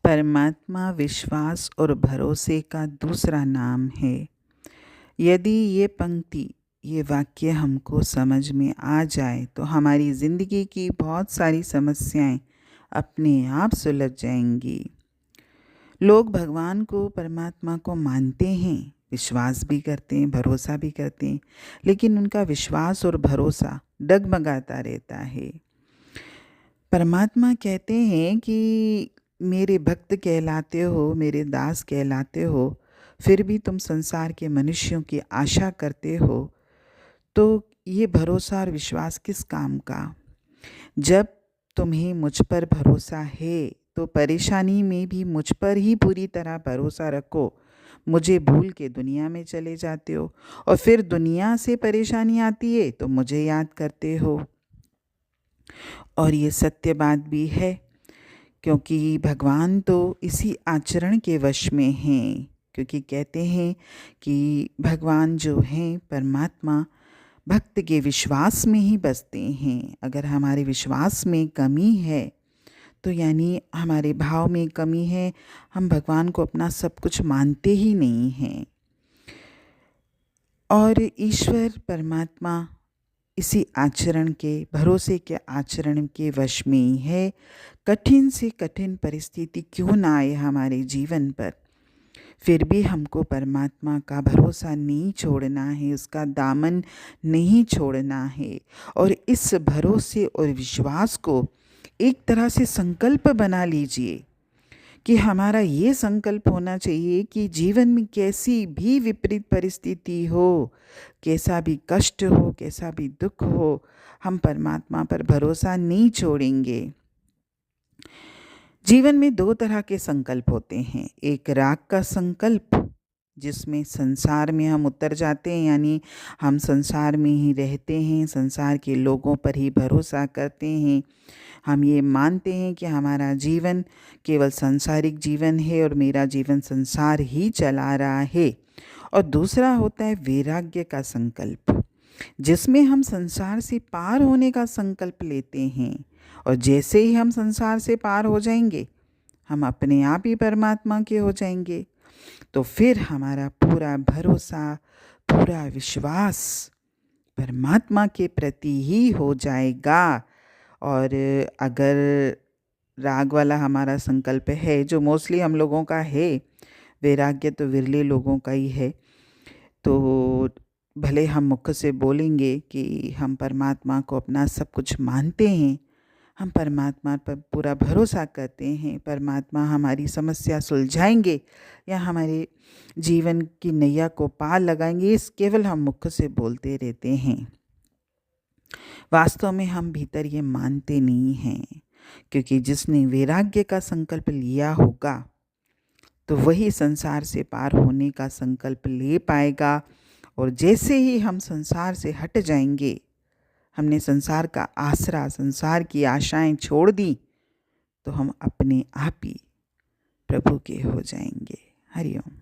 परमात्मा विश्वास और भरोसे का दूसरा नाम है। यदि ये पंक्ति, ये वाक्य हमको समझ में आ जाए तो हमारी ज़िंदगी की बहुत सारी समस्याएं अपने आप सुलझ जाएंगी। लोग भगवान को, परमात्मा को मानते हैं, विश्वास भी करते हैं, भरोसा भी करते हैं, लेकिन उनका विश्वास और भरोसा डगमगाता रहता है। परमात्मा कहते हैं कि मेरे भक्त कहलाते हो, मेरे दास कहलाते हो, फिर भी तुम संसार के मनुष्यों की आशा करते हो, तो ये भरोसा और विश्वास किस काम का? जब तुम्हें मुझ पर भरोसा है तो परेशानी में भी मुझ पर ही पूरी तरह भरोसा रखो। मुझे भूल के दुनिया में चले जाते हो और फिर दुनिया से परेशानी आती है तो मुझे याद करते हो। और ये सत्य बात भी है, क्योंकि भगवान तो इसी आचरण के वश में हैं। क्योंकि कहते हैं कि भगवान जो हैं, परमात्मा, भक्त के विश्वास में ही बसते हैं। अगर हमारे विश्वास में कमी है तो यानी हमारे भाव में कमी है, हम भगवान को अपना सब कुछ मानते ही नहीं हैं। और ईश्वर परमात्मा इसी आचरण के, भरोसे के आचरण के वश में ही है। कठिन से कठिन परिस्थिति क्यों ना आए हमारे जीवन पर, फिर भी हमको परमात्मा का भरोसा नहीं छोड़ना है, उसका दामन नहीं छोड़ना है। और इस भरोसे और विश्वास को एक तरह से संकल्प बना लीजिए कि हमारा ये संकल्प होना चाहिए कि जीवन में कैसी भी विपरीत परिस्थिति हो, कैसा भी कष्ट हो, कैसा भी दुख हो, हम परमात्मा पर भरोसा नहीं छोड़ेंगे। जीवन में दो तरह के संकल्प होते हैं। एक राग का संकल्प, जिसमें संसार में हम उतर जाते हैं, यानी हम संसार में ही रहते हैं, संसार के लोगों पर ही भरोसा करते हैं। हम ये मानते हैं कि हमारा जीवन केवल सांसारिक जीवन है और मेरा जीवन संसार ही चला रहा है। और दूसरा होता है वैराग्य का संकल्प, जिसमें हम संसार से पार होने का संकल्प लेते हैं। और जैसे ही हम संसार से पार हो जाएंगे, हम अपने आप ही परमात्मा के हो जाएंगे। तो फिर हमारा पूरा भरोसा, पूरा विश्वास परमात्मा के प्रति ही हो जाएगा। और अगर राग वाला हमारा संकल्प है, जो मोस्टली हम लोगों का है, वैराग्य तो विरले लोगों का ही है, तो भले हम मुख से बोलेंगे कि हम परमात्मा को अपना सब कुछ मानते हैं, हम परमात्मा पर पूरा भरोसा करते हैं, परमात्मा हमारी समस्या सुलझाएंगे या हमारे जीवन की नैया को पार लगाएंगे, इस केवल हम मुख से बोलते रहते हैं। वास्तव में हम भीतर ये मानते नहीं हैं, क्योंकि जिसने वैराग्य का संकल्प लिया होगा तो वही संसार से पार होने का संकल्प ले पाएगा। और जैसे ही हम संसार से हट जाएंगे, हमने संसार का आसरा, संसार की आशाएं छोड़ दी, तो हम अपने आप ही प्रभु के हो जाएंगे। हरि ओम।